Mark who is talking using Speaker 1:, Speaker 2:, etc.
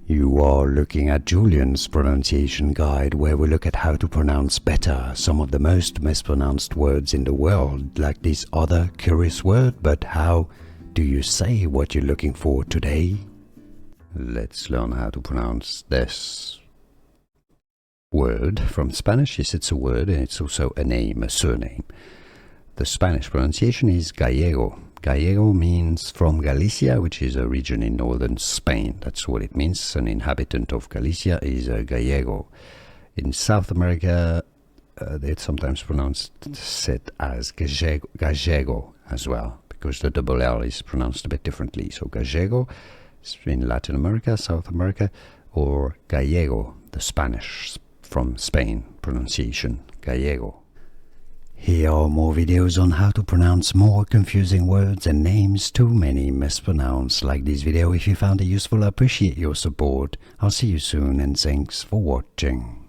Speaker 1: You are looking at Julian's pronunciation guide, where we look at how to pronounce better some of the most mispronounced words in the world, like this other curious word. But how do you say what you're looking for today? Let's learn how to pronounce this word from Spanish. Yes, it's a word, and it's also a name, a surname. The Spanish pronunciation is Gallego. Gallego means from Galicia, which is a region in northern Spain. That's what it means. An inhabitant of Galicia is a Gallego. In South America, it's sometimes pronounced said as Gallego as well, because the double L is pronounced a bit differently. So Gallego is in Latin America, South America, or Gallego, the Spanish from Spain pronunciation, Gallego. Here are more videos on how to pronounce more confusing words and names too many mispronounced. Like this video if you found it useful. I appreciate your support. I'll see you soon, and thanks for watching.